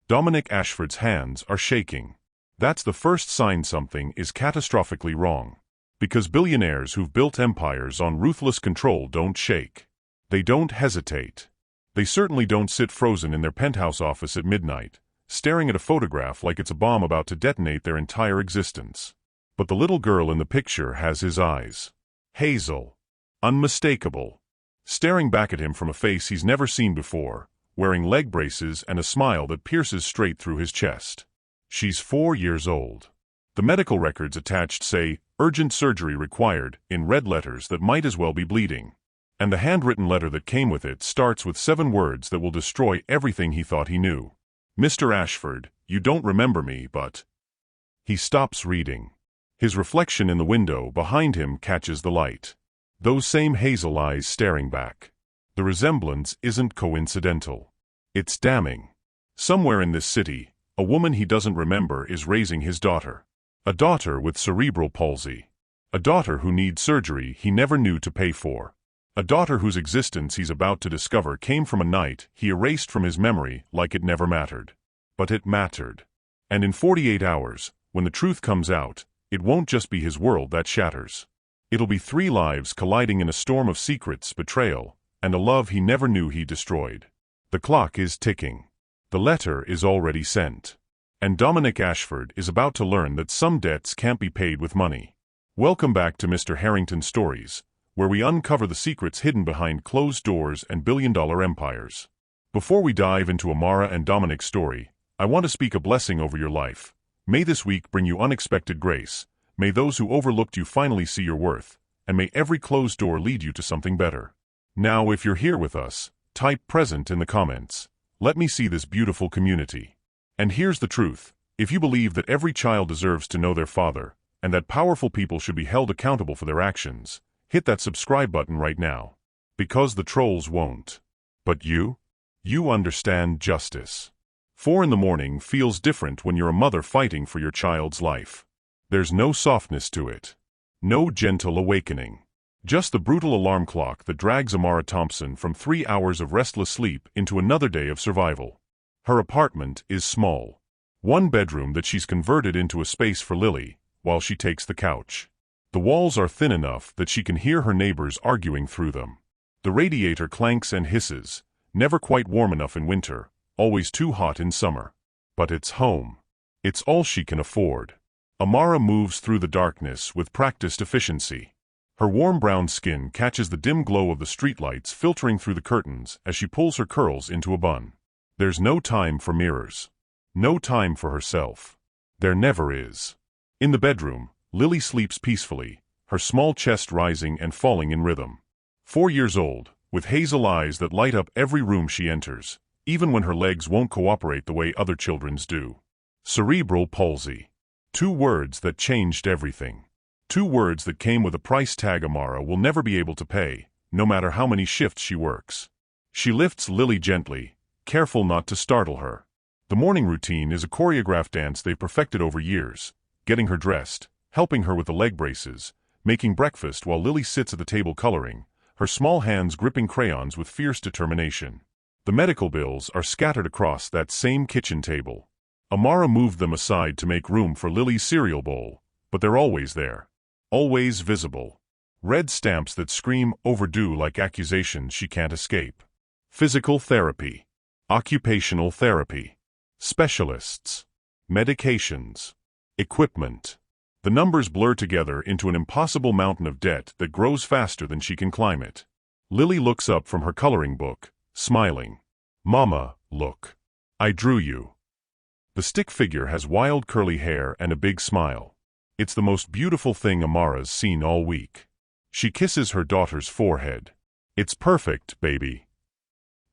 Dominic Ashford's hands are shaking. That's the first sign something is catastrophically wrong. Because billionaires who've built empires on ruthless control don't shake. They don't hesitate. They certainly don't sit frozen in their penthouse office at midnight, staring at a photograph like it's a bomb about to detonate their entire existence. But the little girl in the picture has his eyes. Hazel. Unmistakable. Staring back at him from a face he's never seen before, wearing leg braces and a smile that pierces straight through his chest. She's 4 years old. The medical records attached say, "Urgent surgery required," in red letters that might as well be bleeding. And the handwritten letter that came with it starts with 7 words that will destroy everything he thought he knew. "Mr. Ashford, you don't remember me, but..." He stops reading. His reflection in the window behind him catches the light. Those same hazel eyes staring back. The resemblance isn't coincidental. It's damning. Somewhere in this city, a woman he doesn't remember is raising his daughter. A daughter with cerebral palsy. A daughter who needs surgery he never knew to pay for. A daughter whose existence he's about to discover came from a night he erased from his memory like it never mattered. But it mattered. And in 48 hours, when the truth comes out, it won't just be his world that shatters. It'll be 3 lives colliding in a storm of secrets, betrayal, and a love he never knew he destroyed. The clock is ticking. The letter is already sent. And Dominic Ashford is about to learn that some debts can't be paid with money. Welcome back to Mr. Harrington Stories, where we uncover the secrets hidden behind closed doors and billion-dollar empires. Before we dive into Amara and Dominic's story, I want to speak a blessing over your life. May this week bring you unexpected grace. May those who overlooked you finally see your worth, and may every closed door lead you to something better. Now, if you're here with us, type present in the comments. Let me see this beautiful community. And here's the truth. If you believe that every child deserves to know their father, and that powerful people should be held accountable for their actions, hit that subscribe button right now. Because the trolls won't. But you? You understand justice. 4 in the morning feels different when you're a mother fighting for your child's life. There's no softness to it. No gentle awakening. Just the brutal alarm clock that drags Amara Thompson from 3 hours of restless sleep into another day of survival. Her apartment is small. 1 bedroom that she's converted into a space for Lily, while she takes the couch. The walls are thin enough that she can hear her neighbors arguing through them. The radiator clanks and hisses, never quite warm enough in winter, always too hot in summer. But it's home. It's all she can afford. Amara moves through the darkness with practiced efficiency. Her warm brown skin catches the dim glow of the streetlights filtering through the curtains as she pulls her curls into a bun. There's no time for mirrors. No time for herself. There never is. In the bedroom, Lily sleeps peacefully, her small chest rising and falling in rhythm. 4 years old, with hazel eyes that light up every room she enters, even when her legs won't cooperate the way other children's do. Cerebral palsy. 2 words that changed everything. 2 words that came with a price tag Amara will never be able to pay, no matter how many shifts she works. She lifts Lily gently, careful not to startle her. The morning routine is a choreographed dance they've perfected over years, getting her dressed, helping her with the leg braces, making breakfast while Lily sits at the table coloring, her small hands gripping crayons with fierce determination. The medical bills are scattered across that same kitchen table. Amara moved them aside to make room for Lily's cereal bowl, but they're always there. Always visible. Red stamps that scream overdue like accusations she can't escape. Physical therapy. Occupational therapy. Specialists. Medications. Equipment. The numbers blur together into an impossible mountain of debt that grows faster than she can climb it. Lily looks up from her coloring book, smiling. "Mama, look. I drew you." The stick figure has wild curly hair and a big smile. It's the most beautiful thing Amara's seen all week. She kisses her daughter's forehead. "It's perfect, baby."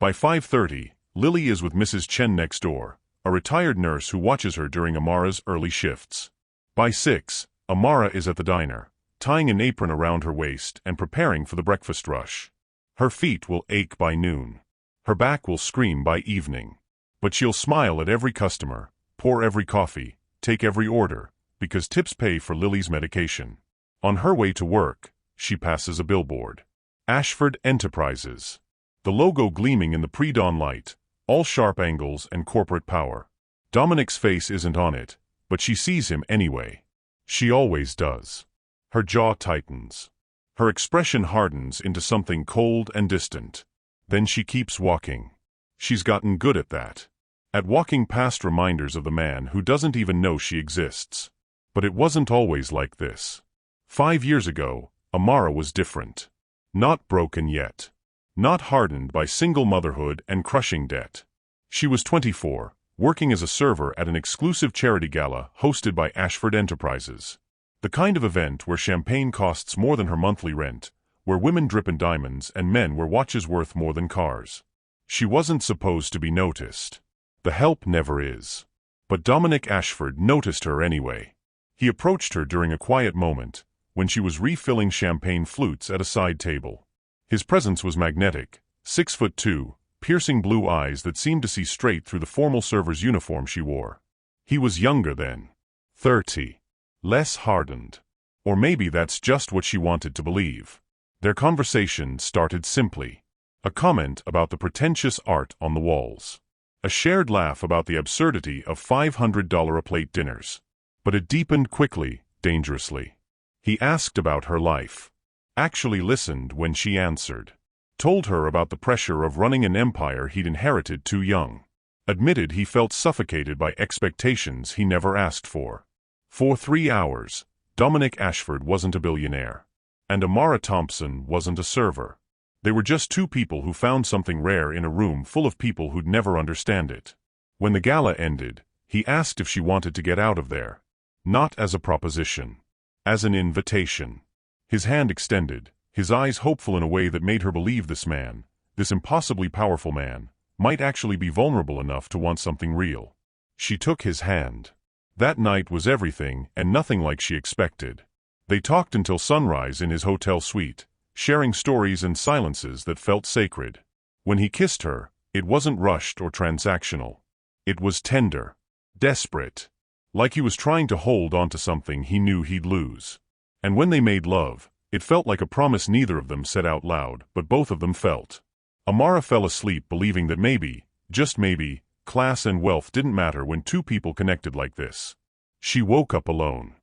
By 5:30, Lily is with Mrs. Chen next door, a retired nurse who watches her during Amara's early shifts. By 6, Amara is at the diner, tying an apron around her waist and preparing for the breakfast rush. Her feet will ache by noon. Her back will scream by evening. But she'll smile at every customer, pour every coffee, take every order, because tips pay for Lily's medication. On her way to work, she passes a billboard. Ashford Enterprises. The logo gleaming in the pre-dawn light, all sharp angles and corporate power. Dominic's face isn't on it, but she sees him anyway. She always does. Her jaw tightens. Her expression hardens into something cold and distant. Then she keeps walking. She's gotten good at that. At walking past reminders of the man who doesn't even know she exists. But it wasn't always like this. 5 years ago, Amara was different. Not broken yet. Not hardened by single motherhood and crushing debt. She was 24, working as a server at an exclusive charity gala hosted by Ashford Enterprises. The kind of event where champagne costs more than her monthly rent, where women drip in diamonds and men wear watches worth more than cars. She wasn't supposed to be noticed. The help never is. But Dominic Ashford noticed her anyway. He approached her during a quiet moment, when she was refilling champagne flutes at a side table. His presence was magnetic, 6'2", piercing blue eyes that seemed to see straight through the formal server's uniform she wore. He was younger then. 30. Less hardened. Or maybe that's just what she wanted to believe. Their conversation started simply. A comment about the pretentious art on the walls. A shared laugh about the absurdity of $500-a-plate dinners. But it deepened quickly, dangerously. He asked about her life. Actually listened when she answered. Told her about the pressure of running an empire he'd inherited too young. Admitted he felt suffocated by expectations he never asked for. For 3 hours, Dominic Ashford wasn't a billionaire. And Amara Thompson wasn't a server. They were just two people who found something rare in a room full of people who'd never understand it. When the gala ended, he asked if she wanted to get out of there. Not as a proposition. As an invitation. His hand extended, his eyes hopeful in a way that made her believe this man, this impossibly powerful man, might actually be vulnerable enough to want something real. She took his hand. That night was everything and nothing like she expected. They talked until sunrise in his hotel suite, sharing stories and silences that felt sacred. When he kissed her, it wasn't rushed or transactional. It was tender. Desperate. Like he was trying to hold onto something he knew he'd lose. And when they made love, it felt like a promise neither of them said out loud, but both of them felt. Amara fell asleep believing that maybe, just maybe, class and wealth didn't matter when two people connected like this. She woke up alone.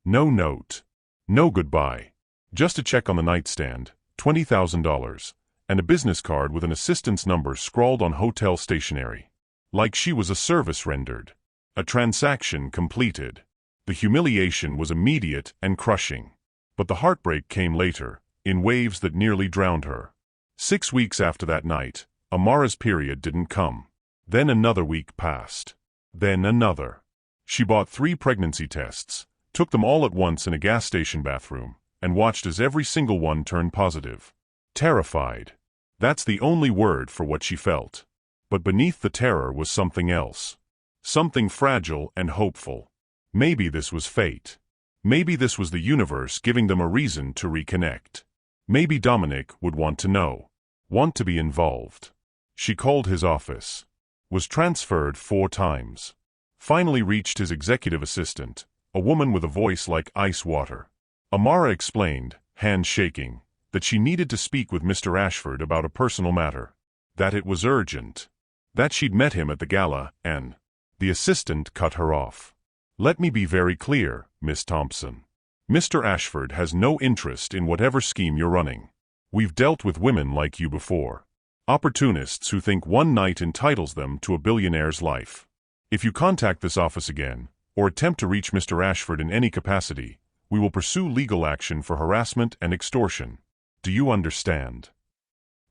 No note. No goodbye. Just a check on the nightstand, $20,000, and a business card with an assistant's number scrawled on hotel stationery. Like she was a service rendered. A transaction completed. The humiliation was immediate and crushing. But the heartbreak came later, in waves that nearly drowned her. 6 weeks after that night, Amara's period didn't come. Then another week passed. Then another. She bought 3 pregnancy tests, took them all at once in a gas station bathroom, and watched as every single one turned positive. Terrified. That's the only word for what she felt. But beneath the terror was something else. Something fragile and hopeful. Maybe this was fate. Maybe this was the universe giving them a reason to reconnect. Maybe Dominic would want to know. Want to be involved. She called his office. Was transferred 4 times. Finally reached his executive assistant, a woman with a voice like ice water. Amara explained, hand shaking, that she needed to speak with Mr. Ashford about a personal matter. That it was urgent. That she'd met him at the gala, and the assistant cut her off. Let me be very clear, Miss Thompson. Mr. Ashford has no interest in whatever scheme you're running. We've dealt with women like you before. Opportunists who think one night entitles them to a billionaire's life. If you contact this office again, or attempt to reach Mr. Ashford in any capacity, we will pursue legal action for harassment and extortion. Do you understand?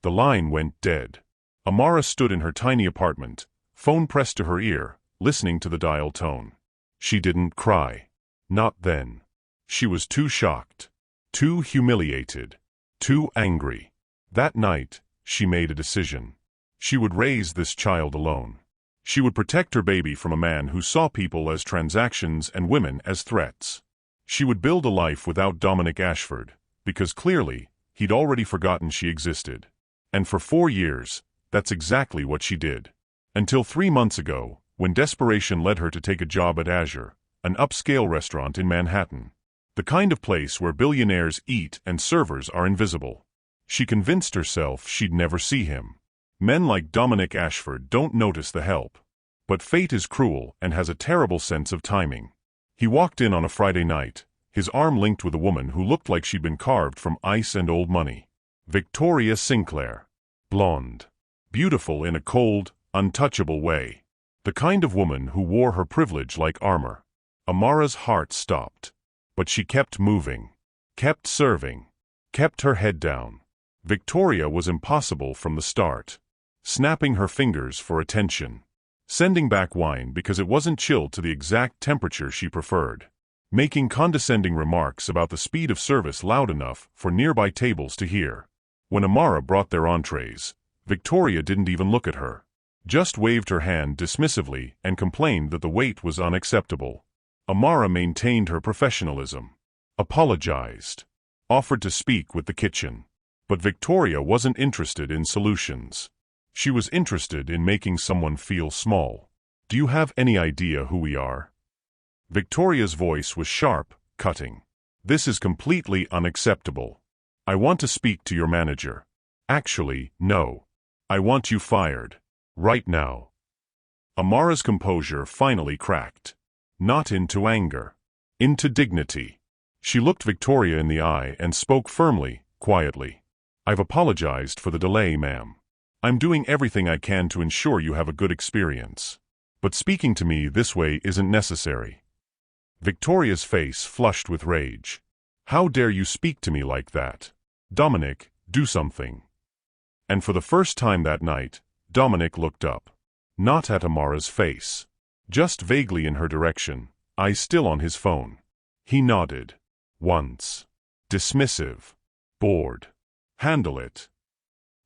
The line went dead. Amara stood in her tiny apartment, phone pressed to her ear, listening to the dial tone. She didn't cry. Not then. She was too shocked. Too humiliated. Too angry. That night, she made a decision. She would raise this child alone. She would protect her baby from a man who saw people as transactions and women as threats. She would build a life without Dominic Ashford, because clearly, he'd already forgotten she existed. And for 4 years, that's exactly what she did. Until 3 months ago, when desperation led her to take a job at Azure, an upscale restaurant in Manhattan. The kind of place where billionaires eat and servers are invisible. She convinced herself she'd never see him. Men like Dominic Ashford don't notice the help. But fate is cruel and has a terrible sense of timing. He walked in on a Friday night, his arm linked with a woman who looked like she'd been carved from ice and old money. Victoria Sinclair. Blonde. Beautiful in a cold, untouchable way. The kind of woman who wore her privilege like armor. Amara's heart stopped. But she kept moving. Kept serving. Kept her head down. Victoria was impossible from the start. Snapping her fingers for attention. Sending back wine because it wasn't chilled to the exact temperature she preferred. Making condescending remarks about the speed of service loud enough for nearby tables to hear. When Amara brought their entrees, Victoria didn't even look at her. Just waved her hand dismissively and complained that the wait was unacceptable. Amara maintained her professionalism. Apologized. Offered to speak with the kitchen. But Victoria wasn't interested in solutions. She was interested in making someone feel small. Do you have any idea who we are? Victoria's voice was sharp, cutting. This is completely unacceptable. I want to speak to your manager. Actually, no. I want you fired. Right now. Amara's composure finally cracked. Not into anger. Into dignity. She looked Victoria in the eye and spoke firmly, quietly. I've apologized for the delay, ma'am. I'm doing everything I can to ensure you have a good experience. But speaking to me this way isn't necessary. Victoria's face flushed with rage. How dare you speak to me like that? Dominic, do something. And for the first time that night, Dominic looked up. Not at Amara's face. Just vaguely in her direction, eyes still on his phone. He nodded. Once. Dismissive. Bored. Handle it.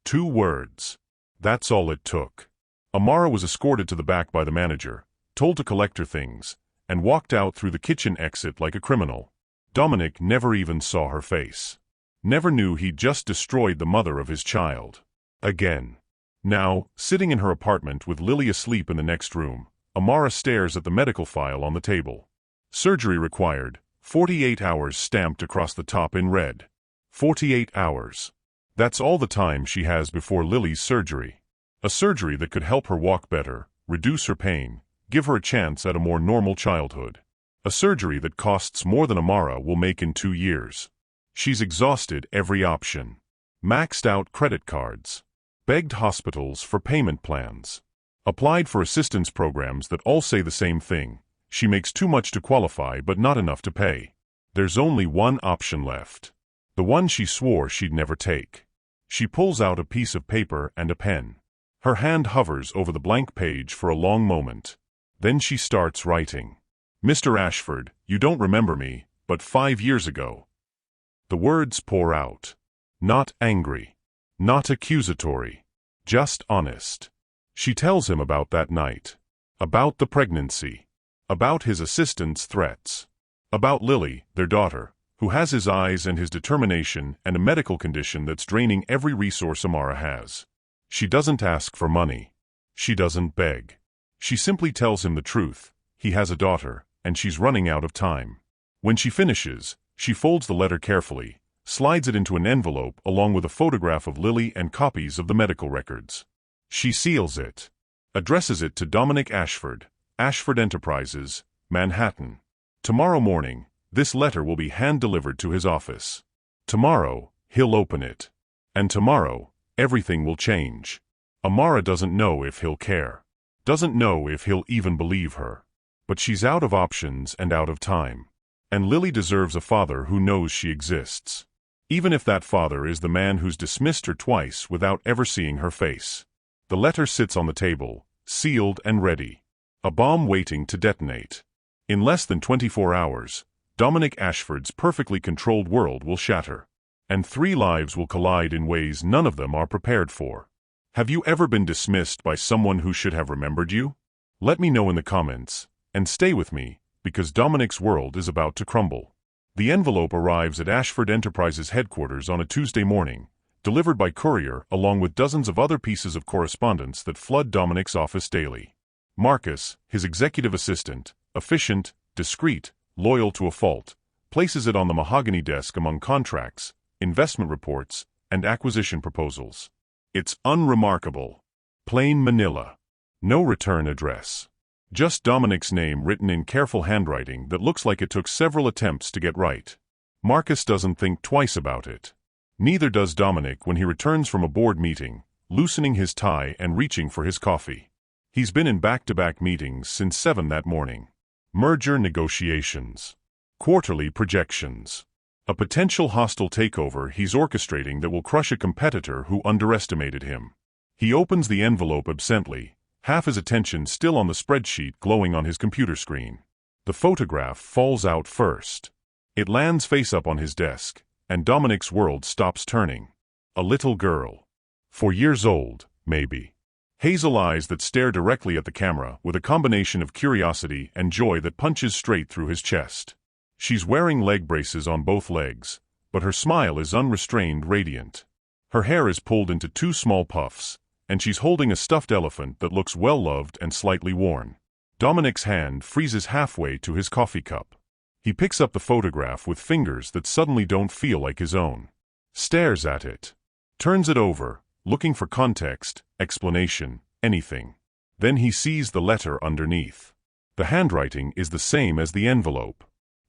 2 words. That's all it took. Amara was escorted to the back by the manager, told to collect her things, and walked out through the kitchen exit like a criminal. Dominic never even saw her face. Never knew he'd just destroyed the mother of his child. Again. Now, sitting in her apartment with Lily asleep in the next room, Amara stares at the medical file on the table. Surgery required, 48 hours stamped across the top in red. 48 hours. That's all the time she has before Lily's surgery. A surgery that could help her walk better, reduce her pain, give her a chance at a more normal childhood. A surgery that costs more than Amara will make in 2 years. She's exhausted every option. Maxed out credit cards. Begged hospitals for payment plans. Applied for assistance programs that all say the same thing. She makes too much to qualify but not enough to pay. There's only one option left. The one she swore she'd never take. She pulls out a piece of paper and a pen. Her hand hovers over the blank page for a long moment. Then she starts writing. Mr. Ashford, you don't remember me, but 5 years ago. The words pour out. Not angry. Not accusatory. Just honest. She tells him about that night. About the pregnancy. About his assistant's threats. About Lily, their daughter, who has his eyes and his determination and a medical condition that's draining every resource Amara has. She doesn't ask for money. She doesn't beg. She simply tells him the truth. He has a daughter, and she's running out of time. When she finishes, she folds the letter carefully, slides it into an envelope along with a photograph of Lily and copies of the medical records. She seals it. Addresses it to Dominic Ashford, Ashford Enterprises, Manhattan. Tomorrow morning, this letter will be hand-delivered to his office. Tomorrow, he'll open it. And tomorrow, everything will change. Amara doesn't know if he'll care. Doesn't know if he'll even believe her. But she's out of options and out of time. And Lily deserves a father who knows she exists. Even if that father is the man who's dismissed her twice without ever seeing her face. The letter sits on the table, sealed and ready. A bomb waiting to detonate. In less than 24 hours, Dominic Ashford's perfectly controlled world will shatter. And 3 lives will collide in ways none of them are prepared for. Have you ever been dismissed by someone who should have remembered you? Let me know in the comments, and stay with me, because Dominic's world is about to crumble. The envelope arrives at Ashford Enterprises headquarters on a Tuesday morning, delivered by courier along with dozens of other pieces of correspondence that flood Dominic's office daily. Marcus, his executive assistant, efficient, discreet, loyal to a fault, places it on the mahogany desk among contracts, investment reports, and acquisition proposals. It's unremarkable. Plain Manila. No return address. Just Dominic's name written in careful handwriting that looks like it took several attempts to get right. Marcus doesn't think twice about it. Neither does Dominic when he returns from a board meeting, loosening his tie and reaching for his coffee. He's been in back-to-back meetings since 7 that morning. Merger negotiations. Quarterly projections. A potential hostile takeover he's orchestrating that will crush a competitor who underestimated him. He opens the envelope absently, half his attention still on the spreadsheet glowing on his computer screen. The photograph falls out first. It lands face up on his desk, and Dominic's world stops turning. A little girl. 4 years old, maybe. Hazel eyes that stare directly at the camera with a combination of curiosity and joy that punches straight through his chest. She's wearing leg braces on both legs, but her smile is unrestrained, radiant. Her hair is pulled into 2 small puffs, and she's holding a stuffed elephant that looks well-loved and slightly worn. Dominic's hand freezes halfway to his coffee cup. He picks up the photograph with fingers that suddenly don't feel like his own. Stares at it. Turns it over, looking for context, explanation, anything. Then he sees the letter underneath. The handwriting is the same as the envelope.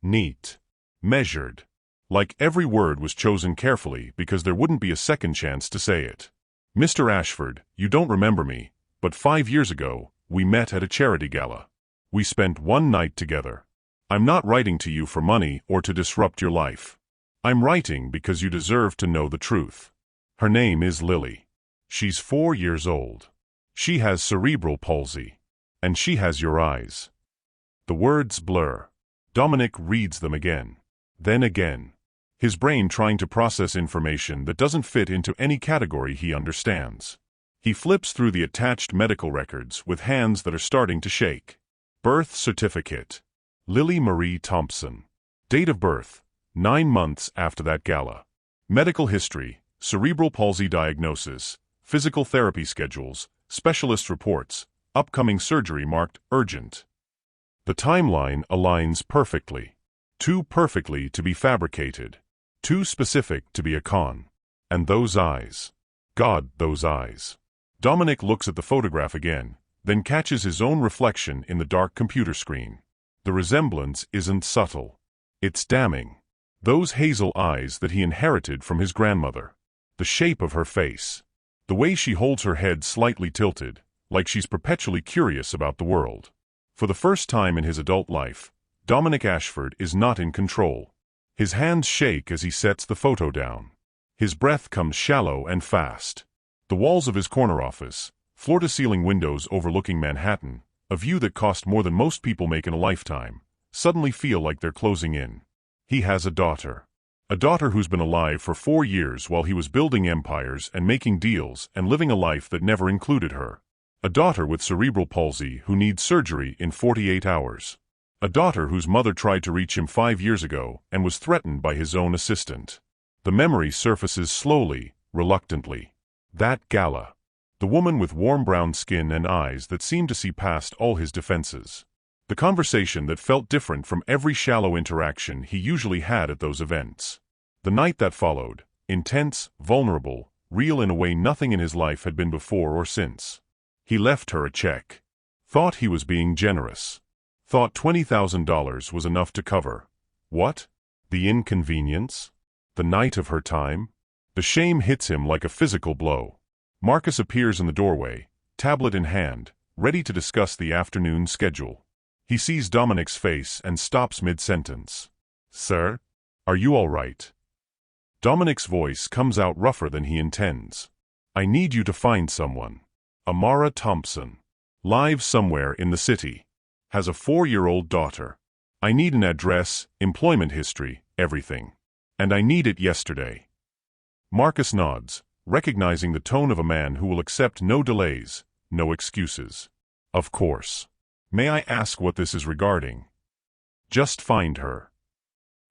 Neat. Measured. Like every word was chosen carefully because there wouldn't be a second chance to say it. Mr. Ashford, you don't remember me, but 5 years ago, we met at a charity gala. We spent one night together. I'm not writing to you for money or to disrupt your life. I'm writing because you deserve to know the truth. Her name is Lily. She's 4 years old. She has cerebral palsy. And she has your eyes. The words blur. Dominic reads them again. Then again. His brain trying to process information that doesn't fit into any category he understands. He flips through the attached medical records with hands that are starting to shake. Birth certificate. Lily Marie Thompson. Date of birth, 9 months after that gala. Medical history, cerebral palsy diagnosis, physical therapy schedules, specialist reports, upcoming surgery marked urgent. The timeline aligns perfectly. Too perfectly to be fabricated. Too specific to be a con. And those eyes. God, those eyes. Dominic looks at the photograph again, then catches his own reflection in the dark computer screen. The resemblance isn't subtle. It's damning. Those hazel eyes that he inherited from his grandmother. The shape of her face. The way she holds her head slightly tilted, like she's perpetually curious about the world. For the first time in his adult life, Dominic Ashford is not in control. His hands shake as he sets the photo down. His breath comes shallow and fast. The walls of his corner office, floor-to-ceiling windows overlooking Manhattan, a view that cost more than most people make in a lifetime, suddenly feel like they're closing in. He has a daughter. A daughter who's been alive for 4 years while he was building empires and making deals and living a life that never included her. A daughter with cerebral palsy who needs surgery in 48 hours. A daughter whose mother tried to reach him 5 years ago and was threatened by his own assistant. The memory surfaces slowly, reluctantly. That gala. The woman with warm brown skin and eyes that seemed to see past all his defenses. The conversation that felt different from every shallow interaction he usually had at those events. The night that followed, intense, vulnerable, real in a way nothing in his life had been before or since. He left her a check. Thought he was being generous. Thought $20,000 was enough to cover. What? The inconvenience? The night of her time? The shame hits him like a physical blow. Marcus appears in the doorway, tablet in hand, ready to discuss the afternoon schedule. He sees Dominic's face and stops mid-sentence. Sir? Are you all right? Dominic's voice comes out rougher than he intends. I need you to find someone. Amara Thompson. Lives somewhere in the city. Has a 4-year-old daughter. I need an address, employment history, everything. And I need it yesterday. Marcus nods, recognizing the tone of a man who will accept no delays, no excuses. Of course. May I ask what this is regarding? Just find her.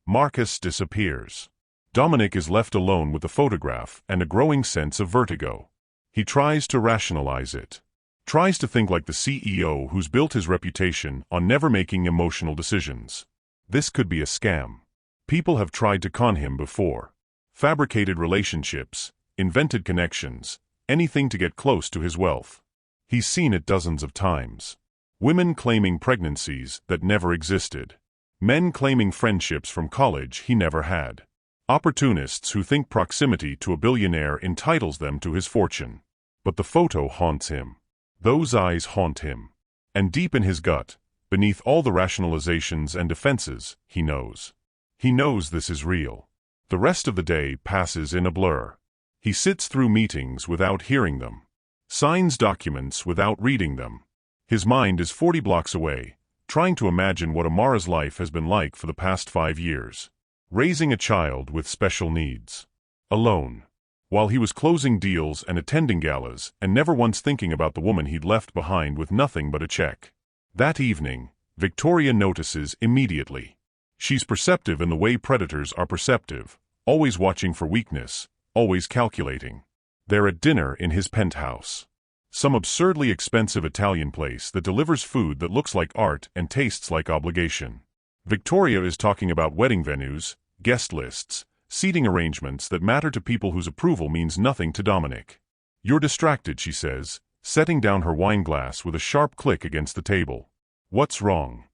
Marcus disappears. Dominic is left alone with the photograph and a growing sense of vertigo. He tries to rationalize it. Tries to think like the CEO who's built his reputation on never making emotional decisions. This could be a scam. People have tried to con him before. Fabricated relationships, invented connections, anything to get close to his wealth. He's seen it dozens of times. Women claiming pregnancies that never existed. Men claiming friendships from college he never had. Opportunists who think proximity to a billionaire entitles them to his fortune. But the photo haunts him. Those eyes haunt him. And deep in his gut, beneath all the rationalizations and defenses, he knows. He knows this is real. The rest of the day passes in a blur. He sits through meetings without hearing them. Signs documents without reading them. His mind is 40 blocks away, trying to imagine what Amara's life has been like for the past 5 years. Raising a child with special needs. Alone. While he was closing deals and attending galas, and never once thinking about the woman he'd left behind with nothing but a check. That evening, Victoria notices immediately. She's perceptive in the way predators are perceptive, always watching for weakness, always calculating. They're at dinner in his penthouse. Some absurdly expensive Italian place that delivers food that looks like art and tastes like obligation. Victoria is talking about wedding venues, guest lists, seating arrangements that matter to people whose approval means nothing to Dominic. "You're distracted," she says, setting down her wine glass with a sharp click against the table. "What's wrong?"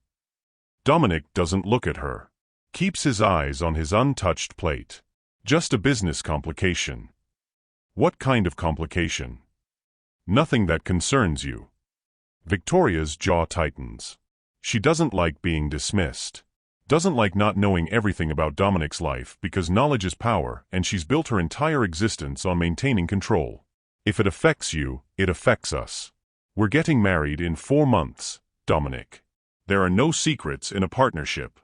Dominic doesn't look at her. Keeps his eyes on his untouched plate. "Just a business complication." "What kind of complication?" "Nothing that concerns you." Victoria's jaw tightens. She doesn't like being dismissed. Doesn't like not knowing everything about Dominic's life because knowledge is power and she's built her entire existence on maintaining control. "If it affects you, it affects us. We're getting married in 4 months, Dominic. There are no secrets in a partnership."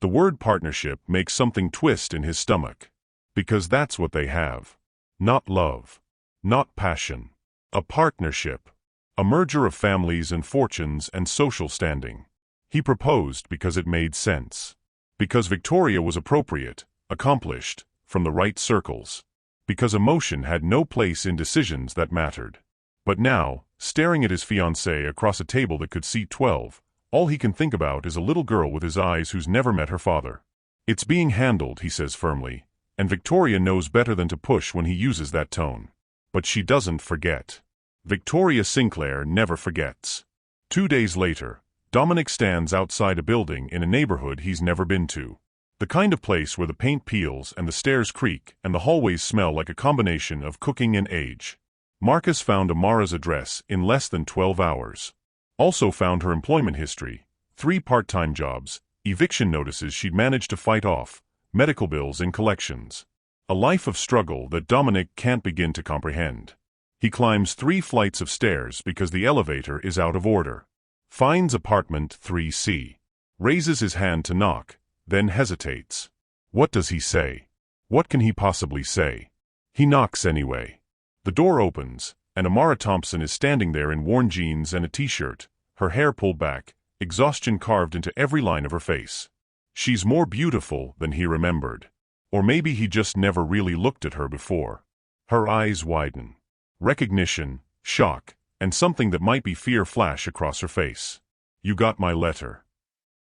The word partnership makes something twist in his stomach. Because that's what they have. Not love. Not passion. A partnership. A merger of families and fortunes and social standing. He proposed because it made sense. Because Victoria was appropriate, accomplished, from the right circles. Because emotion had no place in decisions that mattered. But now, staring at his fiancée across a table that could seat 12, all he can think about is a little girl with his eyes who's never met her father. "It's being handled," he says firmly, and Victoria knows better than to push when he uses that tone. But she doesn't forget. Victoria Sinclair never forgets. 2 days later, Dominic stands outside a building in a neighborhood he's never been to. The kind of place where the paint peels and the stairs creak and the hallways smell like a combination of cooking and age. Marcus found Amara's address in less than 12 hours. Also found her employment history, 3 part-time jobs, eviction notices she'd managed to fight off, medical bills and collections. A life of struggle that Dominic can't begin to comprehend. He climbs 3 flights of stairs because the elevator is out of order. Finds apartment 3C. Raises his hand to knock, then hesitates. What does he say? What can he possibly say? He knocks anyway. The door opens, and Amara Thompson is standing there in worn jeans and a t-shirt, her hair pulled back, exhaustion carved into every line of her face. She's more beautiful than he remembered. Or maybe he just never really looked at her before. Her eyes widen. Recognition, shock, and something that might be fear flash across her face. "You got my letter."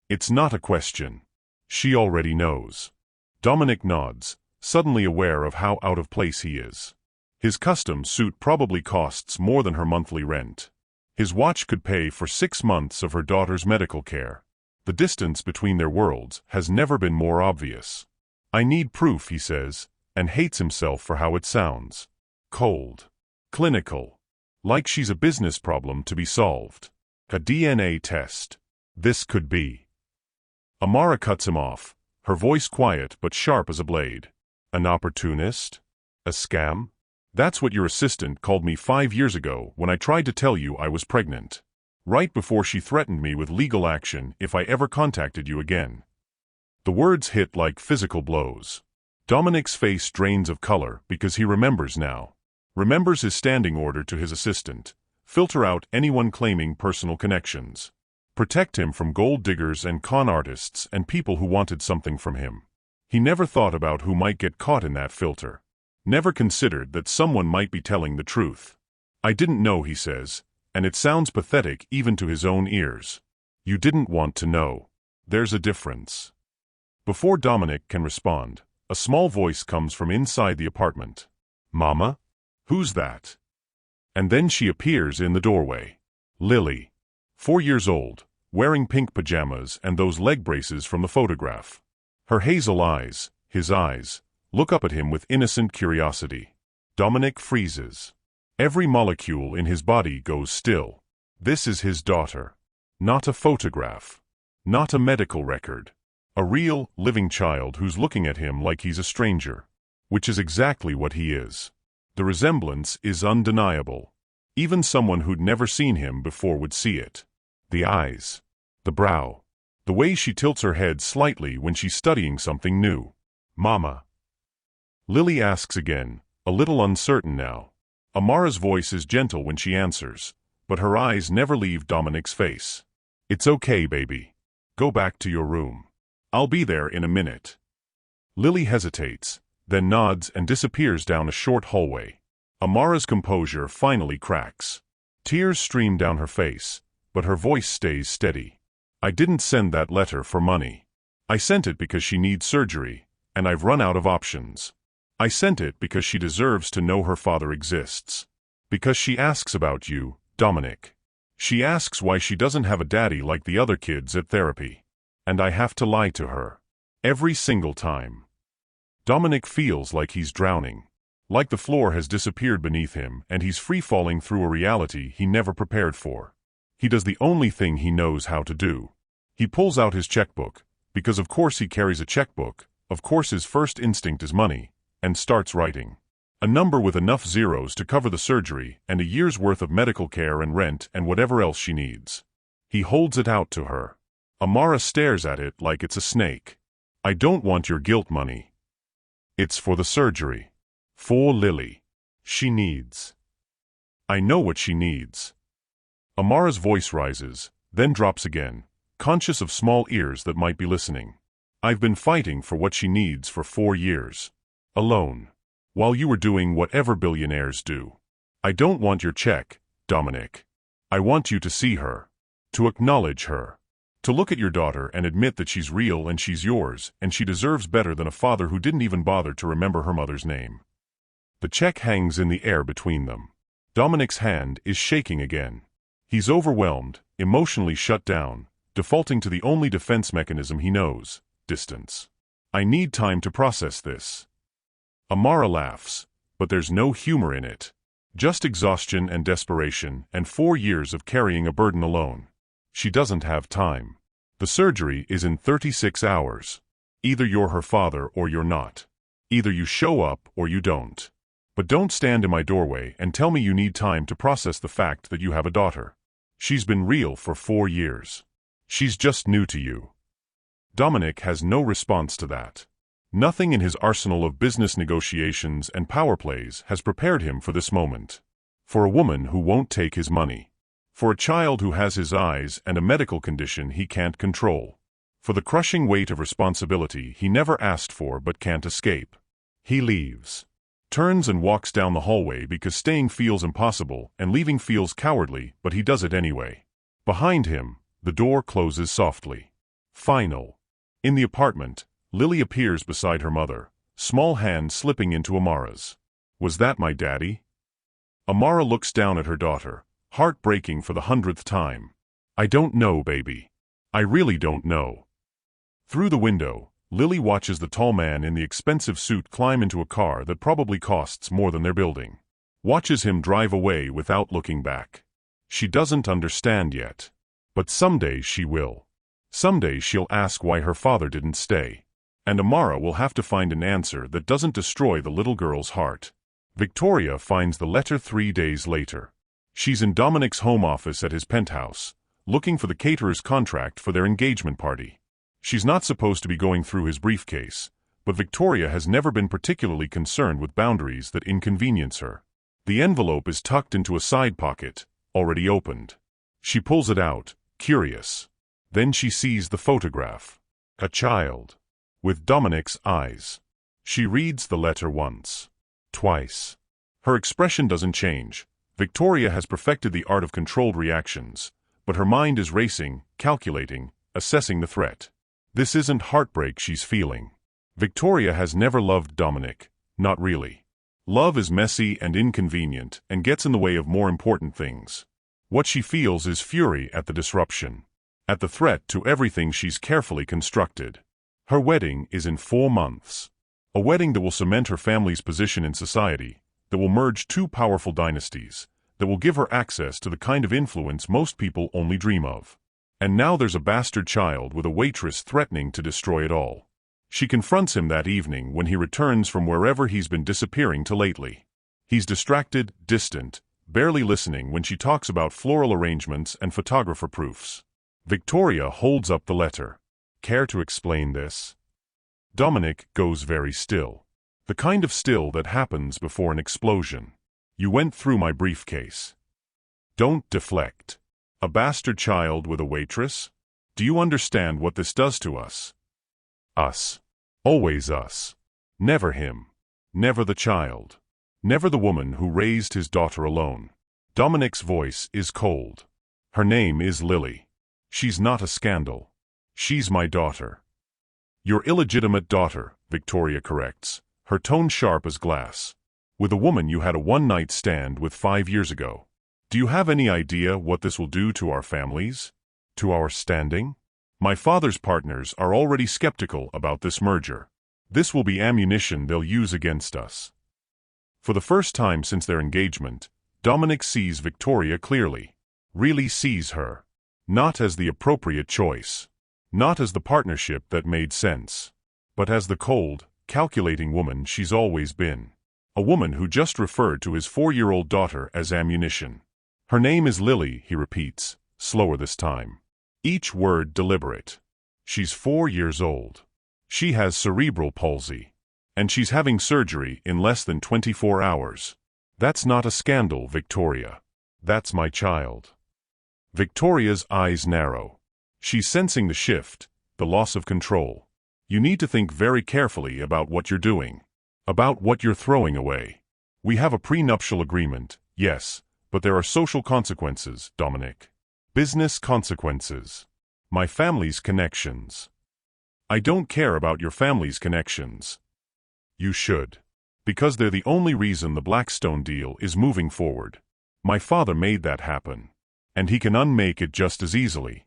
It's not a question. She already knows. Dominic nods, suddenly aware of how out of place he is. His custom suit probably costs more than her monthly rent. His watch could pay for 6 months of her daughter's medical care. The distance between their worlds has never been more obvious. "I need proof," he says, and hates himself for how it sounds. Cold. Clinical. Like she's a business problem to be solved. A DNA test. This could be. Amara cuts him off, her voice quiet but sharp as a blade. "An opportunist? A scam? That's what your assistant called me 5 years ago when I tried to tell you I was pregnant. Right before she threatened me with legal action if I ever contacted you again." The words hit like physical blows. Dominic's face drains of color because he remembers now. Remembers his standing order to his assistant. Filter out anyone claiming personal connections. Protect him from gold diggers and con artists and people who wanted something from him. He never thought about who might get caught in that filter. Never considered that someone might be telling the truth. "I didn't know," he says, and it sounds pathetic even to his own ears. "You didn't want to know. There's a difference." Before Dominic can respond, a small voice comes from inside the apartment. "Mama? Who's that?" And then she appears in the doorway. Lily. 4 years old, wearing pink pajamas and those leg braces from the photograph. Her hazel eyes, his eyes, look up at him with innocent curiosity. Dominic freezes. Every molecule in his body goes still. This is his daughter. Not a photograph. Not a medical record. A real, living child who's looking at him like he's a stranger. Which is exactly what he is. The resemblance is undeniable. Even someone who'd never seen him before would see it. The eyes. The brow. The way she tilts her head slightly when she's studying something new. Mama. Lily asks again, a little uncertain now. Amara's voice is gentle when she answers, but her eyes never leave Dominic's face. It's okay, baby. Go back to your room. I'll be there in a minute. Lily hesitates, then nods and disappears down a short hallway. Amara's composure finally cracks. Tears stream down her face, but her voice stays steady. I didn't send that letter for money. I sent it because she needs surgery, and I've run out of options. I sent it because she deserves to know her father exists. Because she asks about you, Dominic. She asks why she doesn't have a daddy like the other kids at therapy. And I have to lie to her. Every single time. Dominic feels like he's drowning. Like the floor has disappeared beneath him and he's free-falling through a reality he never prepared for. He does the only thing he knows how to do. He pulls out his checkbook, because of course he carries a checkbook, of course his first instinct is money, and starts writing. A number with enough zeros to cover the surgery and a year's worth of medical care and rent and whatever else she needs. He holds it out to her. Amara stares at it like it's a snake. I don't want your guilt money. It's for the surgery. For Lily. She needs. I know what she needs. Amara's voice rises, then drops again, conscious of small ears that might be listening. I've been fighting for what she needs for 4 years. Alone. While you were doing whatever billionaires do. I don't want your check, Dominic. I want you to see her. To acknowledge her. To look at your daughter and admit that she's real and she's yours, and she deserves better than a father who didn't even bother to remember her mother's name. The check hangs in the air between them. Dominic's hand is shaking again. He's overwhelmed, emotionally shut down, defaulting to the only defense mechanism he knows, distance. I need time to process this. Amara laughs, but there's no humor in it. Just exhaustion and desperation and 4 years of carrying a burden alone. She doesn't have time. The surgery is in 36 hours. Either you're her father or you're not. Either you show up or you don't. But don't stand in my doorway and tell me you need time to process the fact that you have a daughter. She's been real for 4 years. She's just new to you. Dominic has no response to that. Nothing in his arsenal of business negotiations and power plays has prepared him for this moment. For a woman who won't take his money. For a child who has his eyes and a medical condition he can't control. For the crushing weight of responsibility he never asked for but can't escape. He leaves. Turns and walks down the hallway because staying feels impossible and leaving feels cowardly, but he does it anyway. Behind him, the door closes softly. Final. In the apartment, Lily appears beside her mother, small hand slipping into Amara's. Was that my daddy? Amara looks down at her daughter, heartbreaking for the 100th time. I don't know, baby. I really don't know. Through the window, Lily watches the tall man in the expensive suit climb into a car that probably costs more than they're building. Watches him drive away without looking back. She doesn't understand yet. But someday she will. Someday she'll ask why her father didn't stay. And Amara will have to find an answer that doesn't destroy the little girl's heart. Victoria finds the letter 3 days later. She's in Dominic's home office at his penthouse, looking for the caterer's contract for their engagement party. She's not supposed to be going through his briefcase, but Victoria has never been particularly concerned with boundaries that inconvenience her. The envelope is tucked into a side pocket, already opened. She pulls it out, curious. Then she sees the photograph. A child. With Dominic's eyes. She reads the letter once. Twice. Her expression doesn't change. Victoria has perfected the art of controlled reactions, but her mind is racing, calculating, assessing the threat. This isn't heartbreak she's feeling. Victoria has never loved Dominic, not really. Love is messy and inconvenient and gets in the way of more important things. What she feels is fury at the disruption, at the threat to everything she's carefully constructed. Her wedding is in 4 months. A wedding that will cement her family's position in society, that will merge 2 powerful dynasties, that will give her access to the kind of influence most people only dream of. And now there's a bastard child with a waitress threatening to destroy it all. She confronts him that evening when he returns from wherever he's been disappearing to lately. He's distracted, distant, barely listening when she talks about floral arrangements and photographer proofs. Victoria holds up the letter. Care to explain this? Dominic goes very still. The kind of still that happens before an explosion. You went through my briefcase. Don't deflect. A bastard child with a waitress? Do you understand what this does to us? Us. Always us. Never him. Never the child. Never the woman who raised his daughter alone. Dominic's voice is cold. Her name is Lily. She's not a scandal. She's my daughter. Your illegitimate daughter, Victoria corrects, her tone sharp as glass. With a woman you had a one-night stand with 5 years ago. Do you have any idea what this will do to our families? To our standing? My father's partners are already skeptical about this merger. This will be ammunition they'll use against us. For the first time since their engagement, Dominic sees Victoria clearly. Really sees her. Not as the appropriate choice. Not as the partnership that made sense. But as the cold, calculating woman she's always been. A woman who just referred to his 4-year-old daughter as ammunition. Her name is Lily, he repeats, slower this time. Each word deliberate. She's 4 years old. She has cerebral palsy. And she's having surgery in less than 24 hours. That's not a scandal, Victoria. That's my child. Victoria's eyes narrow. She's sensing the shift, the loss of control. You need to think very carefully about what you're doing. About what you're throwing away. We have a prenuptial agreement, yes, but there are social consequences, Dominic. Business consequences. My family's connections. I don't care about your family's connections. You should. Because they're the only reason the Blackstone deal is moving forward. My father made that happen. And he can unmake it just as easily.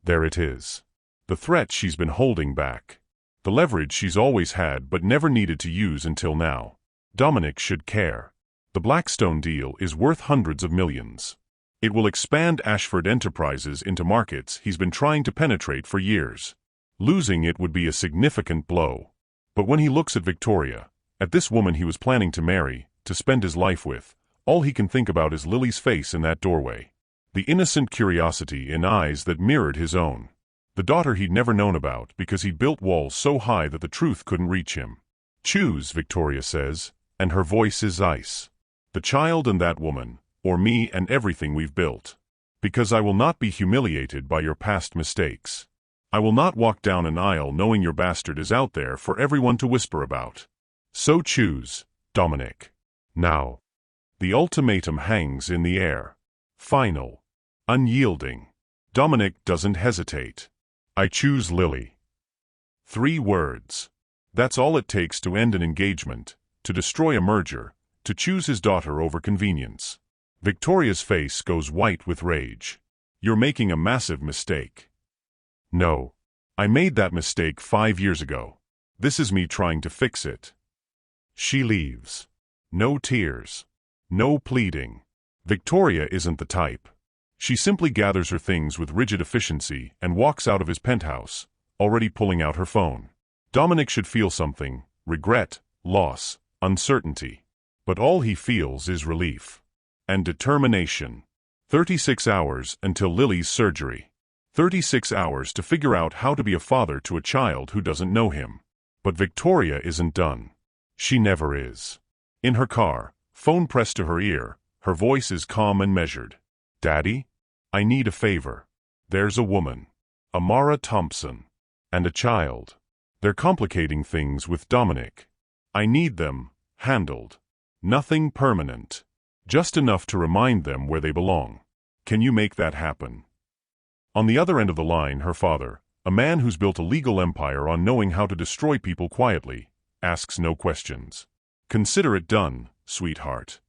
There it is. The threat she's been holding back. The leverage she's always had but never needed to use until now. Dominic should care. The Blackstone deal is worth hundreds of millions. It will expand Ashford Enterprises into markets he's been trying to penetrate for years. Losing it would be a significant blow. But when he looks at Victoria, at this woman he was planning to marry, to spend his life with, all he can think about is Lily's face in that doorway. The innocent curiosity in eyes that mirrored his own. The daughter he'd never known about because he'd built walls so high that the truth couldn't reach him. Choose, Victoria says, and her voice is ice. The child and that woman, or me and everything we've built. Because I will not be humiliated by your past mistakes. I will not walk down an aisle knowing your bastard is out there for everyone to whisper about. So choose, Dominic. Now. The ultimatum hangs in the air. Final. Unyielding. Dominic doesn't hesitate. I choose Lily. 3 words. That's all it takes to end an engagement, to destroy a merger, to choose his daughter over convenience. Victoria's face goes white with rage. You're making a massive mistake. No. I made that mistake 5 years ago. This is me trying to fix it. She leaves. No tears. No pleading. Victoria isn't the type. She simply gathers her things with rigid efficiency and walks out of his penthouse, already pulling out her phone. Dominic should feel something, regret, loss, uncertainty. But all he feels is relief. And determination. 36 hours until Lily's surgery. 36 hours to figure out how to be a father to a child who doesn't know him. But Victoria isn't done. She never is. In her car, phone pressed to her ear, her voice is calm and measured. Daddy? I need a favor. There's a woman. Amara Thompson. And a child. They're complicating things with Dominic. I need them handled. Nothing permanent. Just enough to remind them where they belong. Can you make that happen? On the other end of the line, her father, a man who's built a legal empire on knowing how to destroy people quietly, asks no questions. Consider it done, sweetheart.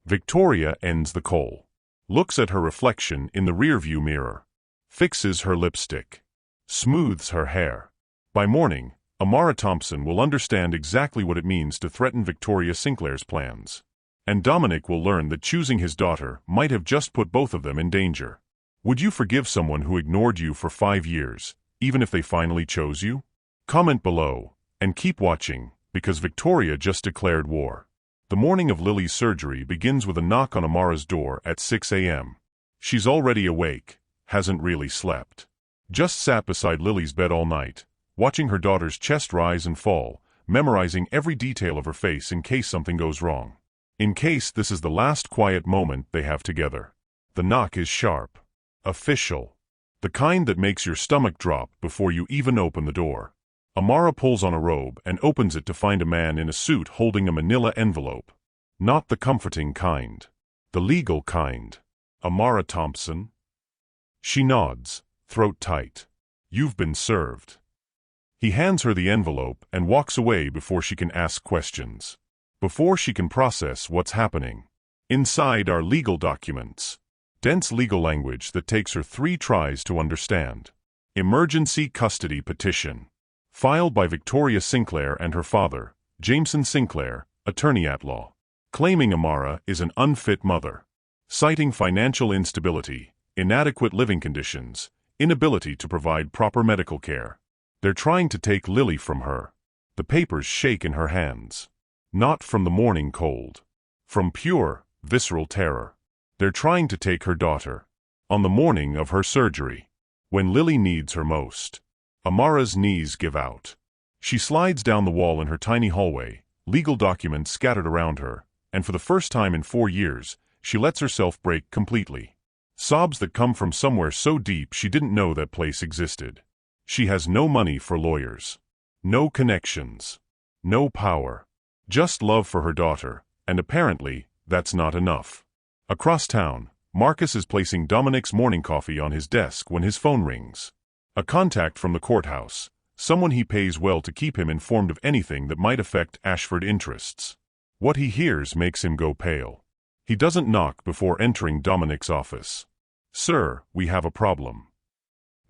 Victoria ends the call. looks at her reflection in the rearview mirror, fixes her lipstick, smooths her hair. By morning, Amara Thompson will understand exactly what it means to threaten Victoria Sinclair's plans. And Dominic will learn that choosing his daughter might have just put both of them in danger. Would you forgive someone who ignored you for 5 years, even if they finally chose you? Comment below, and keep watching, because Victoria just declared war. The morning of Lily's surgery begins with a knock on Amara's door at 6 a.m. She's already awake, hasn't really slept. Just sat beside Lily's bed all night, watching her daughter's chest rise and fall, memorizing every detail of her face in case something goes wrong. In case this is the last quiet moment they have together. The knock is sharp. Official. The kind that makes your stomach drop before you even open the door. Amara pulls on a robe and opens it to find a man in a suit holding a manila envelope. Not the comforting kind. The legal kind. Amara Thompson? She nods, throat tight. You've been served. He hands her the envelope and walks away before she can ask questions. Before she can process what's happening. Inside are legal documents. Dense legal language that takes her 3 tries to understand. Emergency custody petition. Filed by Victoria Sinclair and her father, Jameson Sinclair, attorney-at-law. Claiming Amara is an unfit mother. Citing financial instability, inadequate living conditions, inability to provide proper medical care. They're trying to take Lily from her. The papers shake in her hands. Not from the morning cold. From pure, visceral terror. They're trying to take her daughter. On the morning of her surgery. When Lily needs her most. Amara's knees give out. She slides down the wall in her tiny hallway, legal documents scattered around her, and for the first time in 4 years, she lets herself break completely. Sobs that come from somewhere so deep she didn't know that place existed. She has no money for lawyers. No connections. No power. Just love for her daughter, and apparently, that's not enough. Across town, Marcus is placing Dominic's morning coffee on his desk when his phone rings. A contact from the courthouse, someone he pays well to keep him informed of anything that might affect Ashford interests. What he hears makes him go pale. He doesn't knock before entering Dominic's office. Sir, we have a problem.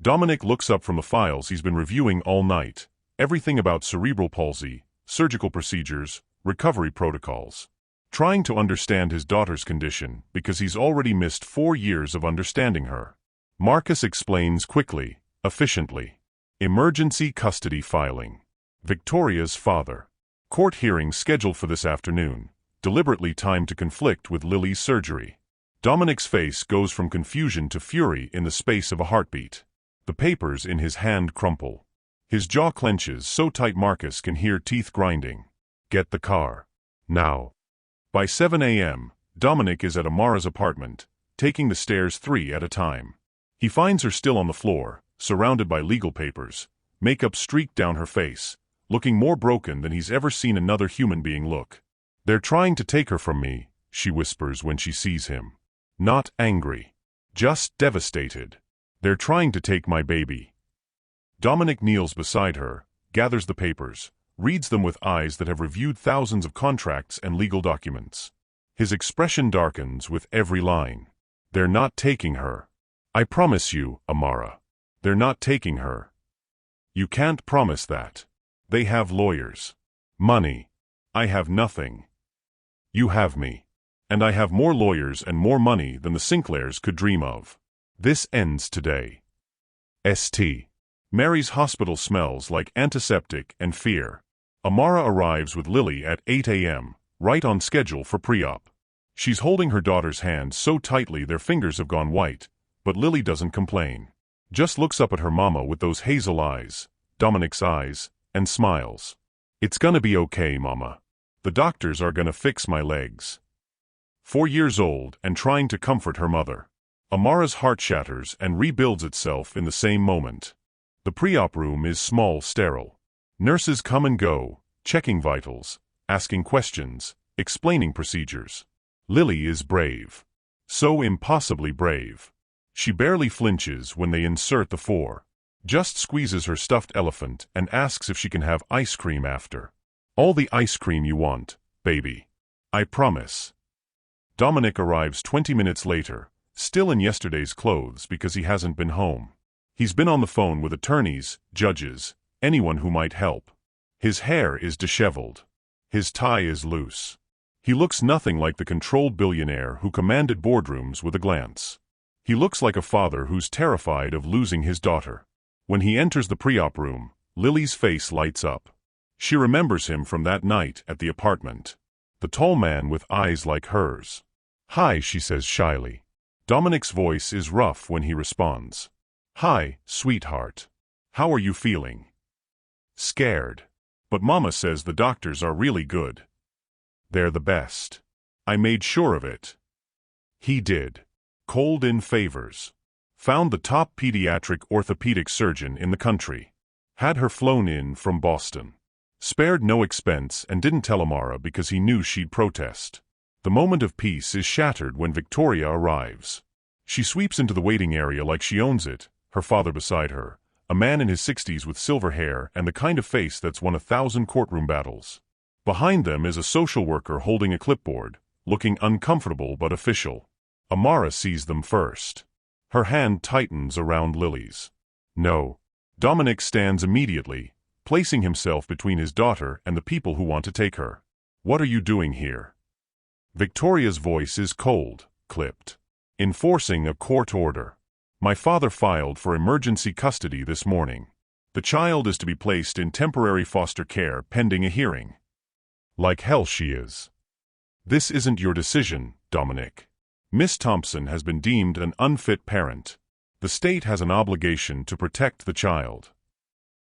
Dominic looks up from the files he's been reviewing all night, everything about cerebral palsy, surgical procedures, recovery protocols. Trying to understand his daughter's condition because he's already missed 4 years of understanding her. Marcus explains quickly, efficiently. Emergency custody filing. Victoria's father. Court hearing scheduled for this afternoon, deliberately timed to conflict with Lily's surgery. Dominic's face goes from confusion to fury in the space of a heartbeat. The papers in his hand crumple. His jaw clenches so tight Marcus can hear teeth grinding. Get the car. Now. By 7 a.m., Dominic is at Amara's apartment, taking the stairs 3 at a time. He finds her still on the floor, surrounded by legal papers, makeup streaked down her face, looking more broken than he's ever seen another human being look. They're trying to take her from me, she whispers when she sees him. Not angry. Just devastated. They're trying to take my baby. Dominic kneels beside her, gathers the papers, reads them with eyes that have reviewed thousands of contracts and legal documents. His expression darkens with every line. They're not taking her. I promise you, Amara. They're not taking her. You can't promise that. They have lawyers. Money. I have nothing. You have me. And I have more lawyers and more money than the Sinclairs could dream of. This ends today. St. Mary's Hospital smells like antiseptic and fear. Amara arrives with Lily at 8 a.m., right on schedule for pre-op. She's holding her daughter's hand so tightly their fingers have gone white, but Lily doesn't complain. Just looks up at her mama with those hazel eyes, Dominic's eyes, and smiles. It's gonna be okay, mama. The doctors are gonna fix my legs. 4 years old and trying to comfort her mother. Amara's heart shatters and rebuilds itself in the same moment. The pre-op room is small, sterile. Nurses come and go, checking vitals, asking questions, explaining procedures. Lily is brave. So impossibly brave. She barely flinches when they insert the 4. Just squeezes her stuffed elephant and asks if she can have ice cream after. All the ice cream you want, baby. I promise. Dominic arrives 20 minutes later, Still in yesterday's clothes because he hasn't been home. He's been on the phone with attorneys, judges, anyone who might help. His hair is disheveled. His tie is loose. He looks nothing like the controlled billionaire who commanded boardrooms with a glance. He looks like a father who's terrified of losing his daughter. When he enters the pre-op room, Lily's face lights up. She remembers him from that night at the apartment. The tall man with eyes like hers. "Hi," she says shyly. Dominic's voice is rough when he responds. "Hi, sweetheart. How are you feeling?" "Scared. But Mama says the doctors are really good. They're the best. I made sure of it." He did. Called in favors. Found the top pediatric orthopedic surgeon in the country. Had her flown in from Boston. Spared no expense and didn't tell Amara because he knew she'd protest. The moment of peace is shattered when Victoria arrives. She sweeps into the waiting area like she owns it, her father beside her, a man in his 60s with silver hair and the kind of face that's won 1,000 courtroom battles. Behind them is a social worker holding a clipboard, looking uncomfortable but official. Amara sees them first. Her hand tightens around Lily's. "No." Dominic stands immediately, placing himself between his daughter and the people who want to take her. "What are you doing here?" Victoria's voice is cold, clipped. "Enforcing a court order. My father filed for emergency custody this morning. The child is to be placed in temporary foster care pending a hearing." "Like hell she is." "This isn't your decision, Dominic. Miss Thompson has been deemed an unfit parent. The state has an obligation to protect the child."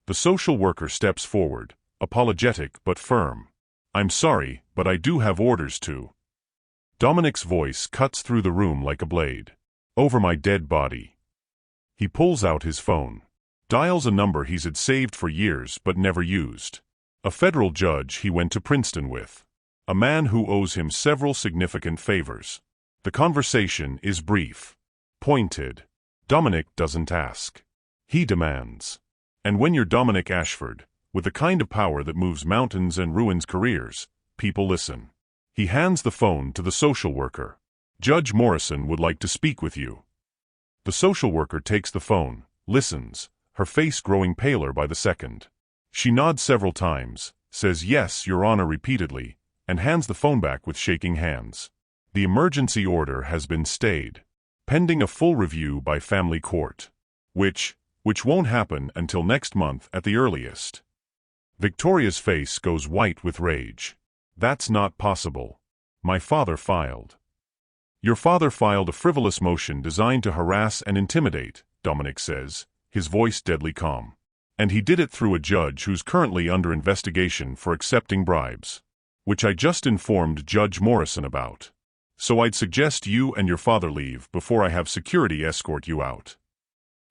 The social worker steps forward, apologetic but firm. "I'm sorry, but I do have orders to." Dominic's voice cuts through the room like a blade. "Over my dead body." He pulls out his phone. Dials a number he's had saved for years but never used. A federal judge he went to Princeton with. A man who owes him several significant favors. The conversation is brief. Pointed. Dominic doesn't ask. He demands. And when you're Dominic Ashford, with the kind of power that moves mountains and ruins careers, people listen. He hands the phone to the social worker. "Judge Morrison would like to speak with you." The social worker takes the phone, listens, her face growing paler by the second. She nods several times, says "Yes, Your Honor" repeatedly, and hands the phone back with shaking hands. The emergency order has been stayed, pending a full review by family court. Which won't happen until next month at the earliest. Victoria's face goes white with rage. "That's not possible. My father filed." "Your father filed a frivolous motion designed to harass and intimidate," Dominic says, his voice deadly calm. "And he did it through a judge who's currently under investigation for accepting bribes. Which I just informed Judge Morrison about. So I'd suggest you and your father leave before I have security escort you out."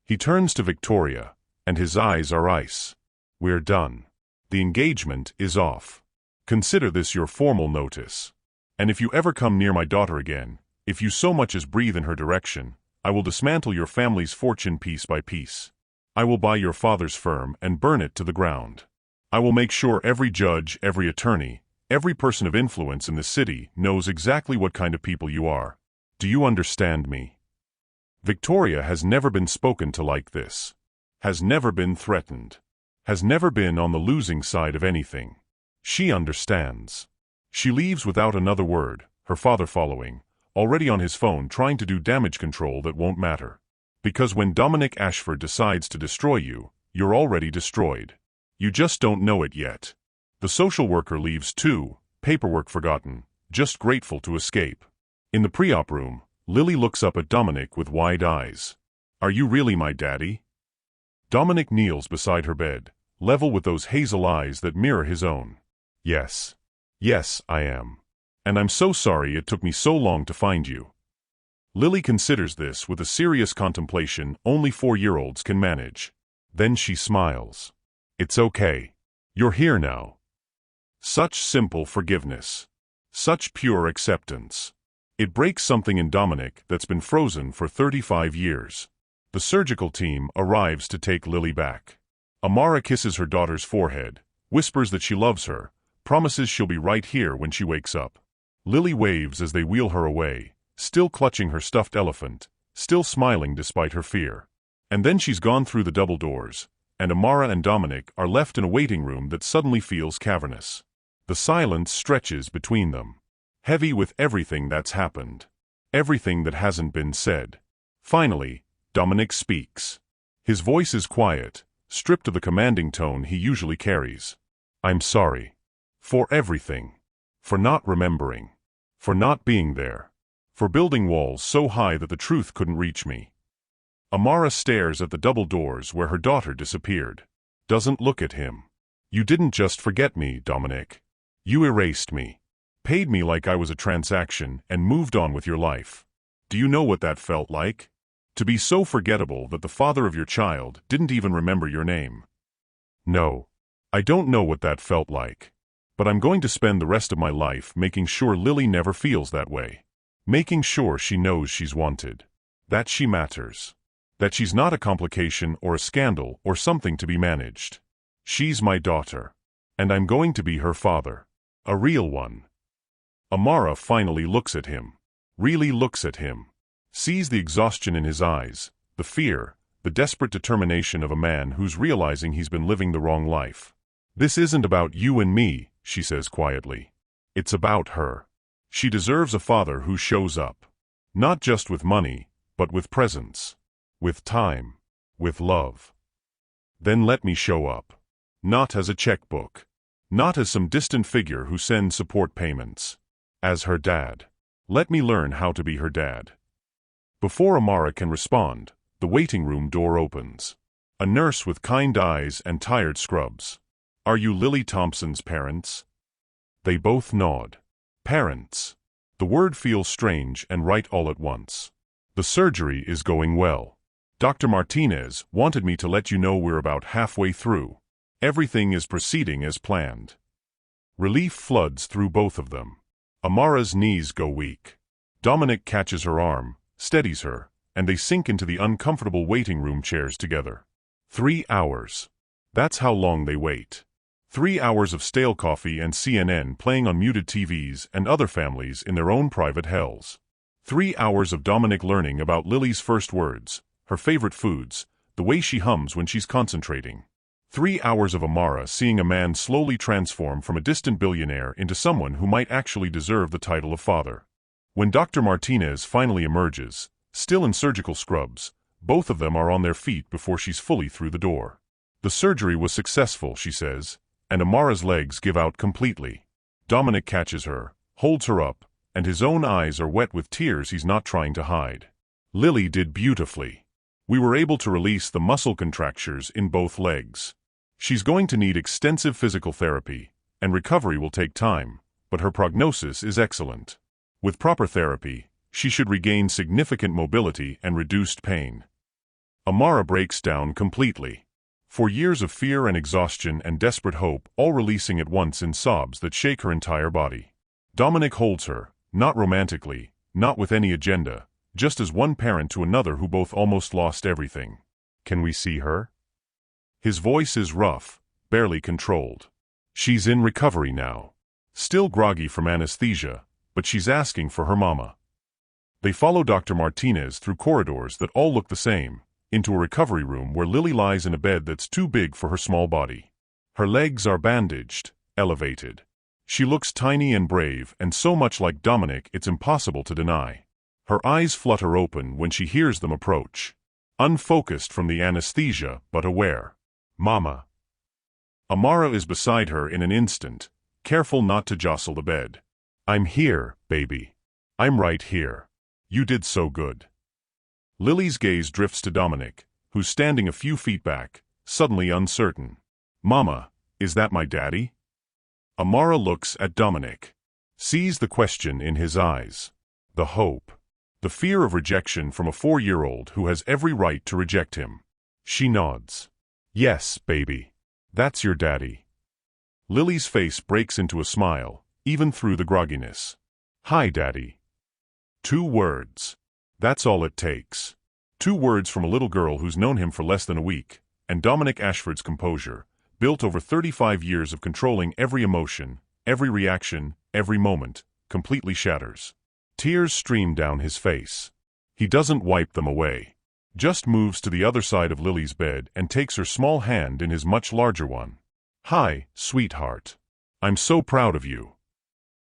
He turns to Victoria, and his eyes are ice. "We're done. The engagement is off. Consider this your formal notice. And if you ever come near my daughter again, if you so much as breathe in her direction, I will dismantle your family's fortune piece by piece. I will buy your father's firm and burn it to the ground. I will make sure every judge, every attorney, every person of influence in the city knows exactly what kind of people you are. Do you understand me?" Victoria has never been spoken to like this. Has never been threatened. Has never been on the losing side of anything. She understands. She leaves without another word, her father following, already on his phone trying to do damage control that won't matter. Because when Dominic Ashford decides to destroy you, you're already destroyed. You just don't know it yet. The social worker leaves too, paperwork forgotten, just grateful to escape. In the pre-op room, Lily looks up at Dominic with wide eyes. "Are you really my daddy?" Dominic kneels beside her bed, level with those hazel eyes that mirror his own. "Yes. Yes, I am. And I'm so sorry it took me so long to find you." Lily considers this with a serious contemplation only 4-year-olds can manage. Then she smiles. "It's okay. You're here now." Such simple forgiveness. Such pure acceptance. It breaks something in Dominic that's been frozen for 35 years. The surgical team arrives to take Lily back. Amara kisses her daughter's forehead, whispers that she loves her, promises she'll be right here when she wakes up. Lily waves as they wheel her away, still clutching her stuffed elephant, still smiling despite her fear. And then she's gone through the double doors, and Amara and Dominic are left in a waiting room that suddenly feels cavernous. The silence stretches between them, heavy with everything that's happened, everything that hasn't been said. Finally, Dominic speaks. His voice is quiet, stripped of the commanding tone he usually carries. I'm sorry. For everything. For not remembering. For not being there. For building walls so high that the truth couldn't reach me. Amara stares at the double doors where her daughter disappeared. Doesn't look at him. You didn't just forget me, Dominic. You erased me. Paid me like I was a transaction and moved on with your life. Do you know what that felt like? To be so forgettable that the father of your child didn't even remember your name. No. I don't know what that felt like. But I'm going to spend the rest of my life making sure Lily never feels that way. Making sure she knows she's wanted. That she matters. That she's not a complication or a scandal or something to be managed. She's my daughter. And I'm going to be her father. A real one. Amara finally looks at him. Really looks at him. Sees the exhaustion in his eyes, the fear, the desperate determination of a man who's realizing he's been living the wrong life. This isn't about you and me, she says quietly. It's about her. She deserves a father who shows up. Not just with money, but with presence. With time. With love. Then let me show up. Not as a checkbook. Not as some distant figure who sends support payments. As her dad. Let me learn how to be her dad. Before Amara can respond, the waiting room door opens. A nurse with kind eyes and tired scrubs. Are you Lily Thompson's parents? They both nod. Parents. The word feels strange and right all at once. The surgery is going well. Dr. Martinez wanted me to let you know we're about halfway through. Everything is proceeding as planned. Relief floods through both of them. Amara's knees go weak. Dominic catches her arm, steadies her, and they sink into the uncomfortable waiting room chairs together. 3 hours. That's how long they wait. 3 hours of stale coffee and CNN playing on muted TVs and other families in their own private hells. 3 hours of Dominic learning about Lily's first words, her favorite foods, the way she hums when she's concentrating. 3 hours of Amara seeing a man slowly transform from a distant billionaire into someone who might actually deserve the title of father. When Dr. Martinez finally emerges, still in surgical scrubs, both of them are on their feet before she's fully through the door. The surgery was successful, she says, and Amara's legs give out completely. Dominic catches her, holds her up, and his own eyes are wet with tears he's not trying to hide. Lily did beautifully. We were able to release the muscle contractures in both legs. She's going to need extensive physical therapy, and recovery will take time, but her prognosis is excellent. With proper therapy, she should regain significant mobility and reduced pain. Amara breaks down completely. For years of fear and exhaustion and desperate hope all releasing at once in sobs that shake her entire body. Dominic holds her, not romantically, not with any agenda, just as one parent to another who both almost lost everything. Can we see her? His voice is rough, barely controlled. She's in recovery now. Still groggy from anesthesia, but she's asking for her mama. They follow Dr. Martinez through corridors that all look the same, into a recovery room where Lily lies in a bed that's too big for her small body. Her legs are bandaged, elevated. She looks tiny and brave and so much like Dominic it's impossible to deny. Her eyes flutter open when she hears them approach. Unfocused from the anesthesia, but aware. Mama. Amara is beside her in an instant, careful not to jostle the bed. I'm here, baby. I'm right here. You did so good. Lily's gaze drifts to Dominic, who's standing a few feet back, suddenly uncertain. Mama, is that my daddy? Amara looks at Dominic. Sees the question in his eyes. The hope. The fear of rejection from a 4-year-old who has every right to reject him. She nods. Yes, baby. That's your daddy. Lily's face breaks into a smile, even through the grogginess. Hi, Daddy. 2 words. That's all it takes. 2 words from a little girl who's known him for less than a week, and Dominic Ashford's composure, built over 35 years of controlling every emotion, every reaction, every moment, completely shatters. Tears stream down his face. He doesn't wipe them away. Just moves to the other side of Lily's bed and takes her small hand in his much larger one. "Hi, sweetheart. I'm so proud of you."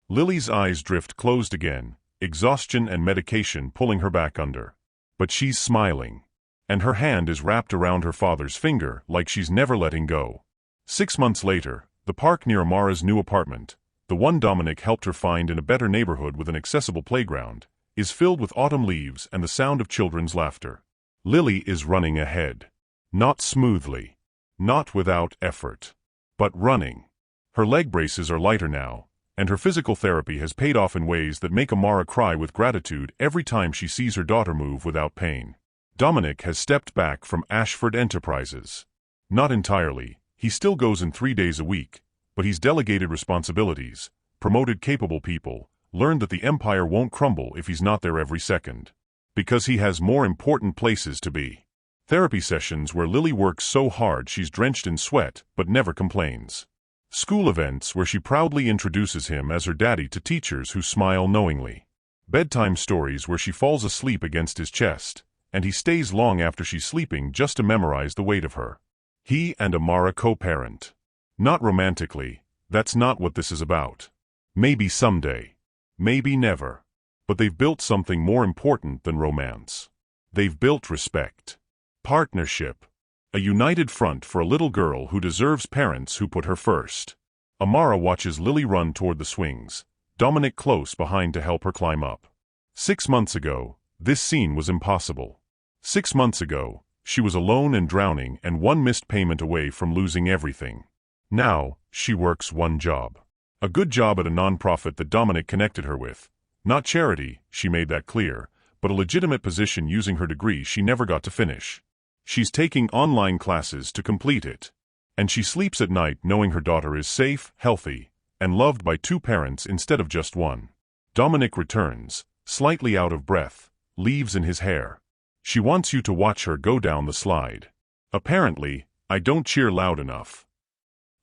Lily's eyes drift closed again, exhaustion and medication pulling her back under. But she's smiling. And her hand is wrapped around her father's finger like she's never letting go. 6 months later, the park near Amara's new apartment, the one Dominic helped her find in a better neighborhood with an accessible playground, is filled with autumn leaves and the sound of children's laughter. Lily is running ahead. Not smoothly. Not without effort. But running. Her leg braces are lighter now, and her physical therapy has paid off in ways that make Amara cry with gratitude every time she sees her daughter move without pain. Dominic has stepped back from Ashford Enterprises. Not entirely, he still goes in 3 days a week, but he's delegated responsibilities, promoted capable people, learned that the empire won't crumble if he's not there every second. Because he has more important places to be. Therapy sessions where Lily works so hard she's drenched in sweat but never complains. School events where she proudly introduces him as her daddy to teachers who smile knowingly. Bedtime stories where she falls asleep against his chest, and he stays long after she's sleeping just to memorize the weight of her. He and Amara co-parent. Not romantically, that's not what this is about. Maybe someday. Maybe never. But they've built something more important than romance. They've built respect. Partnership. A united front for a little girl who deserves parents who put her first. Amara watches Lily run toward the swings, Dominic close behind to help her climb up. 6 months ago, this scene was impossible. 6 months ago, she was alone and drowning and one missed payment away from losing everything. Now, she works one job. A good job at a nonprofit that Dominic connected her with. Not charity, she made that clear, but a legitimate position using her degree she never got to finish. She's taking online classes to complete it. And she sleeps at night knowing her daughter is safe, healthy, and loved by 2 parents instead of just one. Dominic returns, slightly out of breath, leaves in his hair. She wants you to watch her go down the slide. Apparently, I don't cheer loud enough.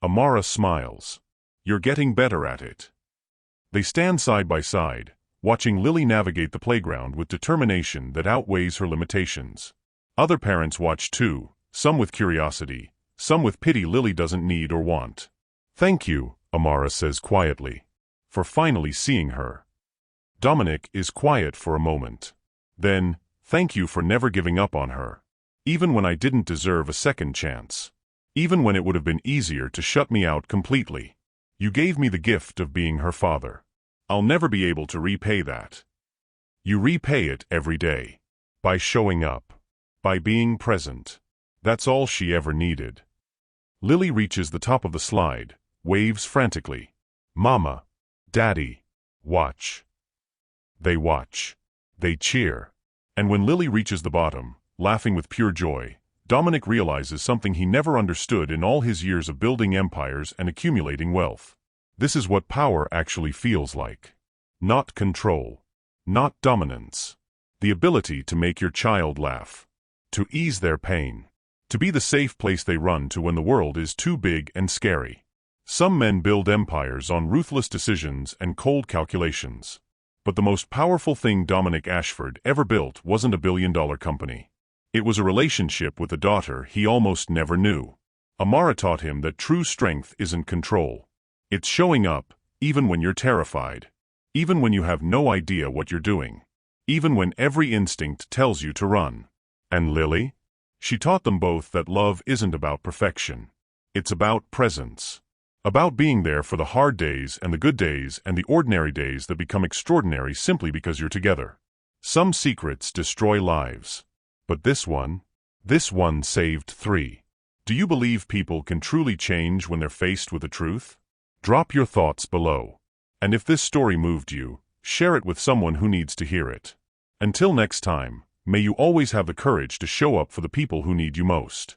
Amara smiles. You're getting better at it. They stand side by side, watching Lily navigate the playground with determination that outweighs her limitations. Other parents watch too, some with curiosity, some with pity Lily doesn't need or want. "Thank you," Amara says quietly, "for finally seeing her." Dominic is quiet for a moment. Then, "Thank you for never giving up on her. Even when I didn't deserve a second chance. Even when it would have been easier to shut me out completely. You gave me the gift of being her father. I'll never be able to repay that. You repay it every day. By showing up. By being present." That's all she ever needed. Lily reaches the top of the slide, waves frantically. "Mama. Daddy. Watch." They watch. They cheer. And when Lily reaches the bottom, laughing with pure joy, Dominic realizes something he never understood in all his years of building empires and accumulating wealth. This is what power actually feels like. Not control. Not dominance. The ability to make your child laugh. To ease their pain. To be the safe place they run to when the world is too big and scary. Some men build empires on ruthless decisions and cold calculations. But the most powerful thing Dominic Ashford ever built wasn't a billion-dollar company. It was a relationship with a daughter he almost never knew. Amara taught him that true strength isn't control. It's showing up, even when you're terrified. Even when you have no idea what you're doing. Even when every instinct tells you to run. And Lily? She taught them both that love isn't about perfection. It's about presence. About being there for the hard days and the good days and the ordinary days that become extraordinary simply because you're together. Some secrets destroy lives. But this one saved 3. Do you believe people can truly change when they're faced with the truth? Drop your thoughts below. And if this story moved you, share it with someone who needs to hear it. Until next time, may you always have the courage to show up for the people who need you most.